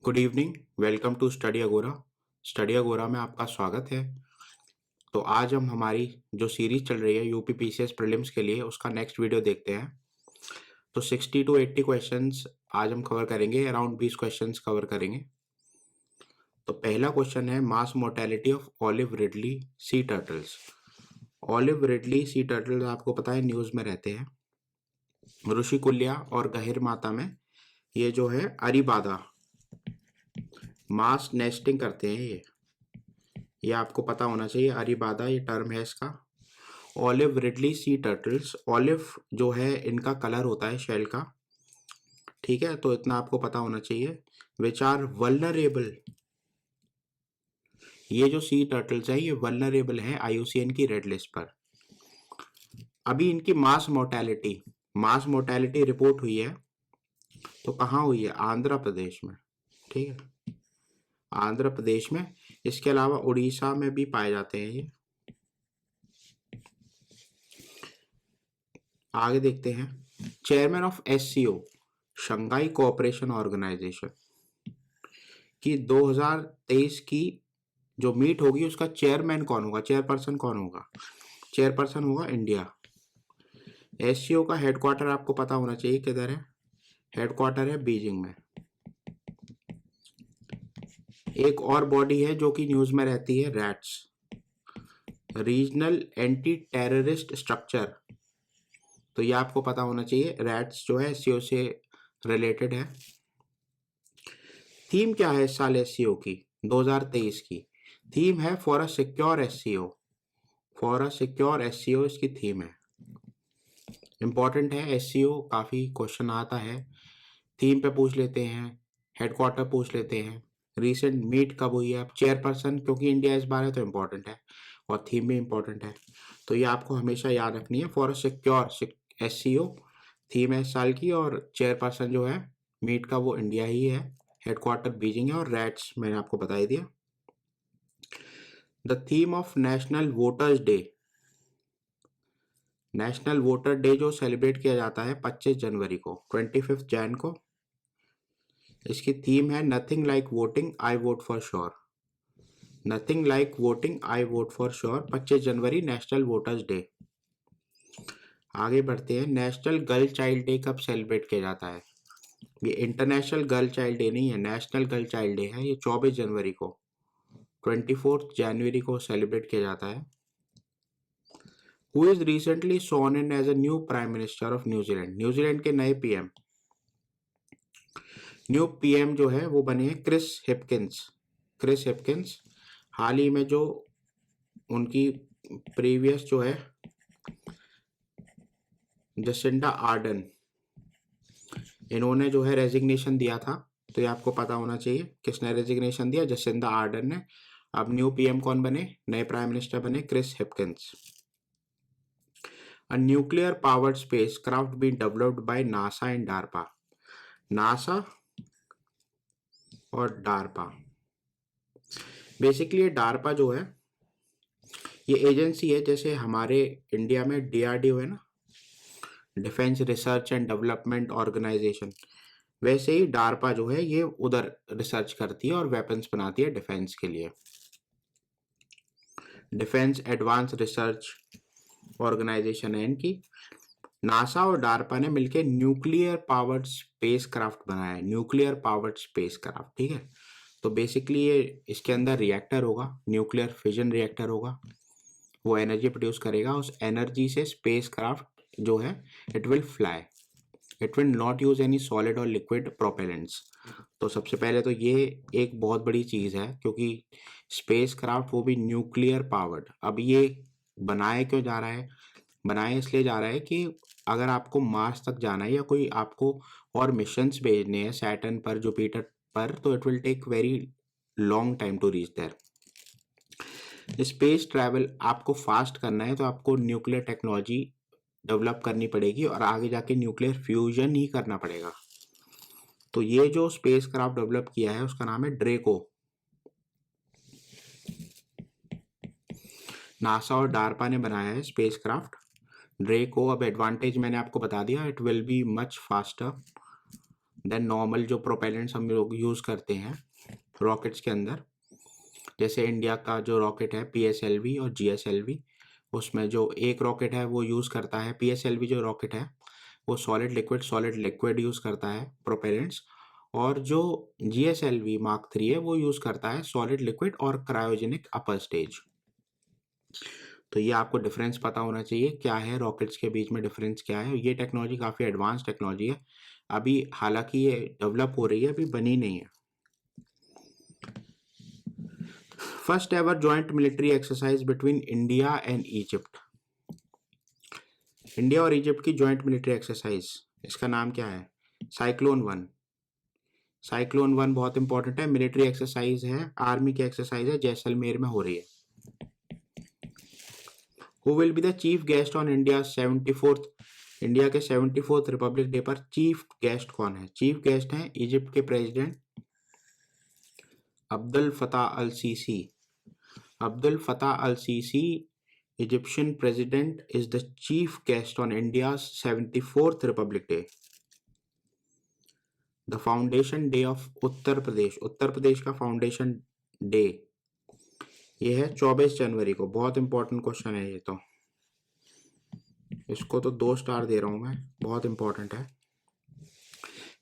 Good evening. Welcome to Study Agora. Study Agora में आपका स्वागत है। तो आज हम हमारी जो सीरीज चल रही है यूपी पीसीएस प्रीलिम्स के लिए उसका नेक्स्ट वीडियो देखते हैं। तो 60 टू 80 क्वेश्चंस आज हम कवर करेंगे, अराउंड 20 क्वेश्चंस कवर करेंगे। तो पहला क्वेश्चन है mass mortality of olive ridley sea turtles. Olive ridley sea turtles आपको पता है न्यूज में रहते हैं। ऋषिकुल्या और गहिर माता में ये जो है अरीबादा मास नेस्टिंग करते हैं। ये आपको पता होना चाहिए। अरीबादा ये टर्म है इसका। Olive ridley sea turtles, olive जो है इनका कलर होता है शेल का, ठीक है, तो इतना आपको पता होना चाहिए। विच आर वल्नरेबल, ये जो सी टर्टल्स है ये वल्नरेबल है आईयूसीएन की रेड लिस्ट पर। अभी इनकी मास मोर्टेलिटी रिपोर्ट हुई है, तो कहाँ हुई है? आंध्र प्रदेश में, ठीक है, आंध्र प्रदेश में। इसके अलावा उड़ीसा में भी पाए जाते हैं ये। आगे देखते हैं। Chairman of SCO, Shanghai Cooperation Organisation की 2023 की जो मीट होगी उसका चेयरमैन कौन होगा, चेयरपर्सन कौन होगा? चेयरपर्सन होगा इंडिया। एससीओ का हेडक्वार्टर आपको पता होना चाहिए किधर है। हेडक्वार्टर है बीजिंग में। एक और बॉडी है जो कि न्यूज में रहती है, rats, regional anti terrorist structure. तो ये आपको पता होना चाहिए, रैट्स जो है एससीओ से रिलेटेड है। थीम क्या है इस साल एससीओ की 2023 की? थीम है for a secure SCO. For a secure SCO इसकी थीम है। इंपॉर्टेंट है, एससीओ काफी क्वेश्चन आता है। थीम पे पूछ लेते हैं, हेडक्वार्टर पूछ लेते हैं, रीसेंट मीट कब हुई है, चेयरपर्सन क्योंकि इंडिया इस बार है तो इम्पोर्टेंट है, और थीम भी इम्पोर्टेंट है। तो ये आपको हमेशा याद रखनी है। For a secure SCO theme है इस साल की, और चेयरपर्सन जो है मीट का वो इंडिया ही है। हेडक्वार्टर बीजिंग है, और रैट्स मैंने आपको बता ही दिया। The theme of national voters day, national voter day जो सेलिब्रेट किया जाता है 25 जनवरी को, 25 जैन को, इसकी थीम है nothing like voting I vote for sure. Nothing like voting I vote for sure, 25 January national voters day. आगे बढ़ते हैं। नेशनल गर्ल चाइल्ड डे कब सेलिब्रेट किया जाता है? ये इंटरनेशनल गर्ल चाइल्ड डे नहीं है, नेशनल गर्ल चाइल्ड डे है। ये 24 जनवरी को, 24 जनवरी को सेलिब्रेट किया जाता है। Who is recently sworn in as a new prime minister of New Zealand? New Zealand के नए पीएम, न्यू पीएम जो है वो बने हैं क्रिस हिपकिंस। क्रिस हिपकिंस हाल ही में जो उनकी प्रीवियस जो है जसिंडा आर्डन, इन्होंने जो है रेजिग्नेशन दिया था। तो ये आपको पता होना चाहिए किसने रेजिग्नेशन दिया, जसिंडा आर्डन ने। अब न्यू पीएम कौन बने, नए प्राइम मिनिस्टर बने Chris Hipkins. A nuclear powered spacecraft being developed by NASA and DARPA. NASA और डार्पा, बेसिकली ये डार्पा जो है ये एजेंसी है, जैसे हमारे इंडिया में डीआरडीओ है ना, defence research and development organisation, वैसे ही डार्पा जो है ये उधर रिसर्च करती है और वेपन्स बनाती है डिफेंस के लिए। डिफेंस एडवांस रिसर्च ऑर्गेनाइजेशन है इनकी। नासा और डार्पा ने मिलकर न्यूक्लियर पावर्ड स्पेसक्राफ्ट बनाया है, न्यूक्लियर पावर्ड स्पेसक्राफ्ट, ठीक है। तो बेसिकली ये इसके अंदर रिएक्टर होगा, न्यूक्लियर फिजन रिएक्टर होगा, वो एनर्जी प्रोड्यूस करेगा। उस एनर्जी से स्पेसक्राफ्ट जो है it will fly, it will not use any solid और लिक्विड प्रोपेलेंट्स। तो सबसे पहले तो ये एक बहुत बड़ी चीज है, क्योंकि स्पेसक्राफ्ट वो भी न्यूक्लियर पावर्ड। अब ये बनाया क्यों जा रहा है? बनाया इसलिए जा रहा है कि अगर आपको मार्स तक जाना है या कोई आपको और मिशंस भेजने हैं सैटर्न पर, जुपिटर पर, तो it will take very long time to reach there. Space travel आपको फास्ट करना है तो आपको न्यूक्लियर टेक्नोलॉजी डेवलप करनी पड़ेगी और आगे जाके न्यूक्लियर फ्यूजन ही करना पड़ेगा। तो ये जो स्पेस क्राफ्ट डेवलप किया है उसका नाम है ड्रेको। नासा और डार्पा ने बनाया है स्पेस क्राफ्ट ड्रेको। अब एडवांटेज मैंने आपको बता दिया, it will be much faster than normal जो प्रोपेलेंट्स हम लोग यूज़ करते हैं रॉकेट्स के अंदर, जैसे इंडिया का जो रॉकेट है PSLV और GSLV, उसमें जो एक रॉकेट है वो यूज़ करता है, PSLV जो रॉकेट है वो सॉलिड लिक्विड यूज़ करता है प्रोपेलेंट्स, और जो GSLV Mark 3 है वो यूज़ करता है सॉलिड लिक्विड और क्रायोजेनिक अपर स्टेज। तो ये आपको डिफरेंस पता होना चाहिए, क्या है रॉकेट्स के बीच में डिफरेंस क्या है। ये टेक्नोलॉजी काफ़ी एडवांस टेक्नोलॉजी है, अभी हालांकि ये डेवलप हो रही है, अभी बनी नहीं है। First ever joint military exercise between India and Egypt. India और इजिप्ट की जॉइंट मिलिट्री एक्सरसाइज, इसका नाम क्या है? साइक्लोन 1। साइक्लोन 1 बहुत इंपॉर्टेंट है, मिलिट्री एक्सरसाइज है, आर्मी की एक्सरसाइज है, जैसलमेर में हो रही है। Who will be the chief guest on India 74th, India के 74th रिपब्लिक डे पर चीफ गेस्ट कौन है? चीफ गेस्ट हैं इजिप्ट के president Abdul Fattah al Sisi. Abdul Fattah al Sisi, Egyptian president, is the chief guest on India's 74th Republic Day. The foundation day of Uttar Pradesh, Uttar Pradesh का foundation day ये है 24 जनवरी को। बहुत important question है ये, तो इसको तो 2 स्टार दे रहा हूं मैं, बहुत इंपॉर्टेंट है।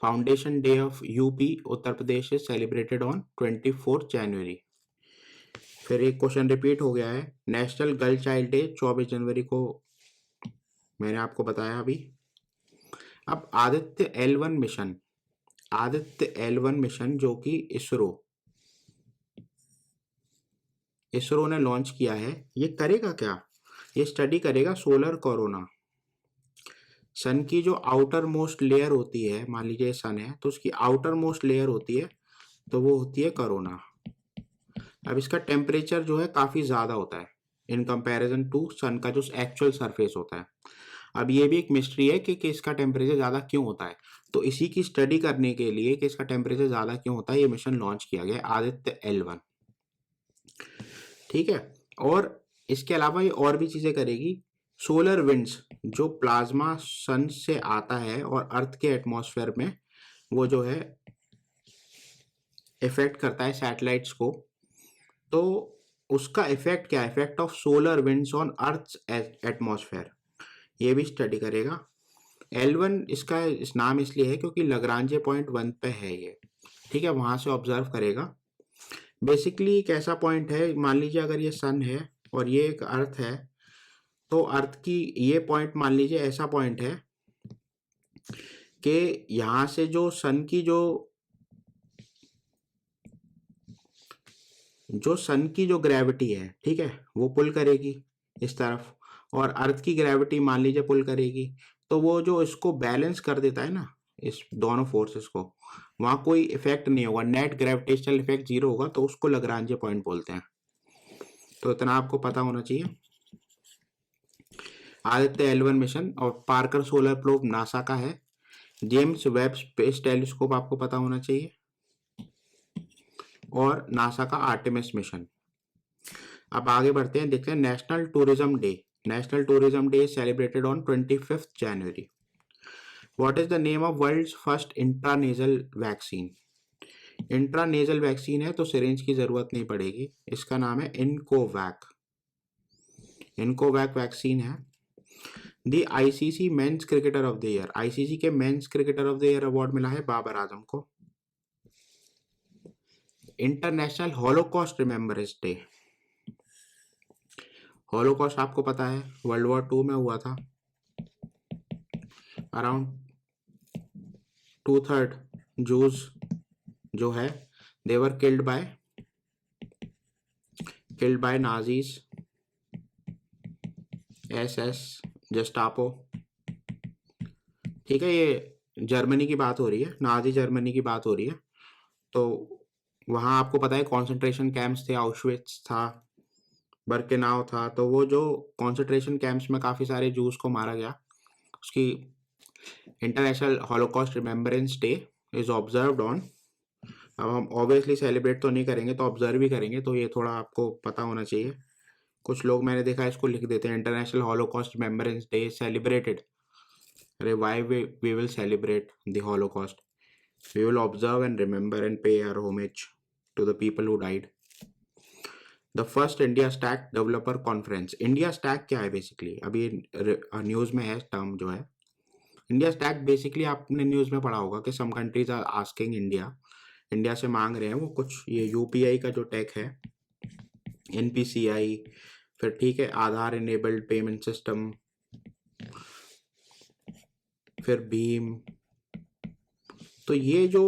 Foundation day of UP Uttar Pradesh is celebrated on 24 जनवरी। फिर एक क्वेश्चन रिपीट हो गया है, नेशनल गर्ल चाइल्ड डे 24 जनवरी को मैंने आपको बताया अभी। अब Aditya L1 mission, Aditya L1 mission जो कि इसरो ने लॉन्च किया है, ये करेगा क्या? ये स्टडी करेगा सोलर कोरोना। सन की जो आउटर मोस्ट लेयर होती है, मान लीजिए सन है तो उसकी आउटर मोस्ट लेयर होती है, तो वो होती है कोरोना। अब इसका टेम्परेचर जो है काफी ज्यादा होता है इन कंपैरिजन टू सन का जो एक्चुअल सरफेस होता है। अब ये भी एक मिस्ट्री है कि इसका टेम्परेचर ज्यादा क्यों होता है, तो इसी की स्टडी करने के लिए कि इसका टेम्परेचर ज्यादा क्यों होता है, ये मिशन लॉन्च किया गया आदित्य L1। ठीक है, और इसके अलावा ये और भी चीजें करेगी। सोलर विंड्स जो प्लाज्मा सन से आता है और अर्थ के एटमॉस्फेयर में वो जो है इफेक्ट करता है सैटेलाइट्स को, तो उसका इफेक्ट क्या है, effect of solar winds on earth atmosphere, ये भी स्टडी करेगा। L1 इसका इस नाम इसलिए है क्योंकि लग्रांजे पॉइंट 1 पे है ये। ठीक है, वहां से ऑब्जर्व करेगा। बेसिकली एक ऐसा पॉइंट है, मान लीजिए अगर ये सन है और ये एक अर्थ है, तो अर्थ की ये पॉइंट मान लीजिए ऐसा पॉइंट है कि यहां से जो सन की जो ग्रेविटी है, ठीक है, वो पुल करेगी इस तरफ, और अर्थ की ग्रेविटी मान लीजिए पुल करेगी, तो वो जो इसको बैलेंस कर देता है ना, इस दोनों फोर्सेस को, वहां कोई इफेक्ट नहीं होगा, नेट ग्रेविटेशनल इफेक्ट 0 होगा, तो उसको लग्रांजे पॉइंट बोलते हैं। तो इतना आपको पता होना चाहिए। आदित्य L1 मिशन और पार्कर सोलर प्रोब नासा का है। जेम्स वेब स्पेस टेलीस्कोप आपको पता होना चाहिए, और नासा का आर्टेमिस मिशन। अब आगे बढ़ते हैं, देखते हैं national tourism day. National tourism day celebrated on 25 January. What is the name of world's first intranasal vaccine? Intranasal vaccine है तो सिरिंज की जरूरत नहीं पड़ेगी, इसका नाम है इनकोवैक। इनकोवैक वैक्सीन है। The ICC men's cricketer of the year, ICC के men's cricketer of the year award मिला है बाबर आजम को। International holocaust remembrance day. Holocaust आपको पता है वर्ल्ड वॉर 2 में हुआ था, अराउंड 2/3 जूस जो है they were killed by Nazis, SS Gestapo. ठीक है, ये जर्मनी की बात हो रही है, नाजी जर्मनी की बात हो रही है। तो वहाँ आपको पता है कॉन्सेंट्रेशन कैंप्स थे, आउशविट्स था, बर्केनाउ था, तो वो जो कॉन्सेंट्रेशन कैंप्स में काफ़ी सारे जूस को मारा गया, उसकी international holocaust remembrance day is observed on. अब हम ऑब्वियसली सेलिब्रेट तो नहीं करेंगे, तो ऑब्जर्व भी करेंगे, तो ये थोड़ा आपको पता होना चाहिए। कुछ लोग मैंने देखा इसको लिख देते हैं international holocaust remembrance day celebrated, अरे why we will celebrate the holocaust, We will observe and remember and pay our homage to the people who died. The first India Stack Developer Conference. India Stack क्या है basically? अभी news में है term जो है India stack. Basically आपने news में पढ़ा होगा कि some countries are asking India से मांग रहे हैं वो कुछ ये यूपीआई का जो टेक है, एनपीसीआई, फिर ठीक है आधार इनेबल्ड पेमेंट सिस्टम, फिर भीम. तो ये जो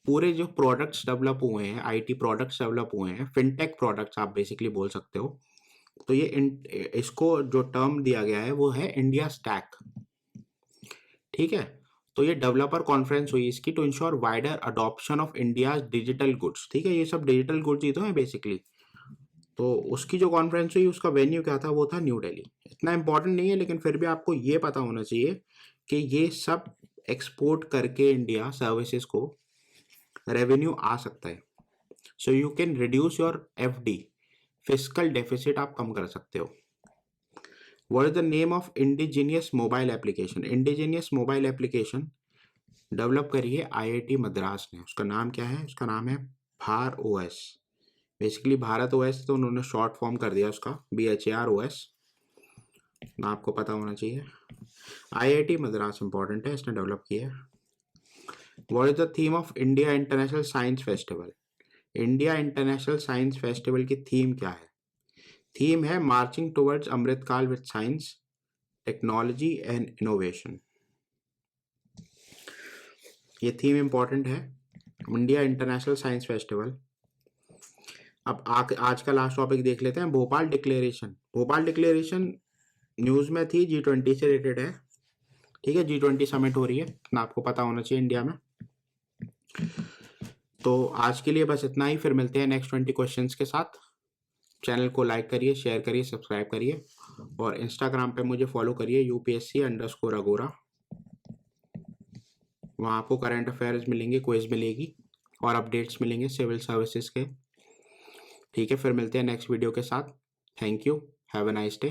पूरे जो प्रोडक्ट्स डेवलप हुए हैं, आईटी प्रोडक्ट्स डेवलप हुए हैं, फिनटेक प्रोडक्ट्स आप बेसिकली बोल सकते हो. तो ये इसको जो टर्म दिया गया है वो है इंडिया स्टैक. ठीक है. तो ये डेवलपर कॉन्फ्रेंस हुई इसकी to ensure wider adoption of India digital goods. ठीक है, ये सब डिजिटल गुड्स ही तो है बेसिकली. तो उसकी जो कॉन्फ्रेंस हुई उसका वेन्यू क्या था? वो था न्यू दिल्ली. इतना इंपॉर्टेंट नहीं है लेकिन फिर भी आपको ये पता होना चाहिए कि ये सब एक्सपोर्ट करके इंडिया सर्विसेज को रेवेन्यू आ सकता है. So you can reduce your FD, fiscal deficit आप कम कर सकते हो. What is the name of indigenous mobile application? Indigenous mobile application develop करी है आईआईटी मद्रास ने. उसका नाम क्या है? उसका नाम है भार ओएस. बेसिकली भारत ओएस तो उन्होंने शॉर्ट फॉर्म कर दिया उसका, BHAR OS. आपको पता होना चाहिए. आईआईटी मद्रास इंपॉर्टेंट है, इसने डेवलप किया है. What is the theme of India international science festival? India international science festival की थीम क्या है? थीम है marching towards Amrit Kaal with science, technology and innovation. ये थीम इंपॉर्टेंट है, इंडिया इंटरनेशनल साइंस फेस्टिवल. अब आज का लास्ट टॉपिक देख लेते हैं, Bhopal declaration. Bhopal declaration news में थी, G20 से रिलेटेड है. ठीक है, G20 समिट हो रही है, इतना आपको पता होना चाहिए इंडिया में. तो आज के लिए बस इतना ही, फिर मिलते हैं नेक्स्ट 20 क्वेश्चंस के साथ. चैनल को लाइक करिए, शेयर करिए, सब्सक्राइब करिए और इंस्टाग्राम पे मुझे फॉलो करिए UPSC_Agora. वहाँ आपको करंट अफेयर्स मिलेंगे, क्विज मिलेगी और अपडेट्स मिलेंगे सिविल सर्विसेज के. ठीक है, फिर मिलते हैं नेक्स्ट वीडियो के साथ. Thank you, have a nice day.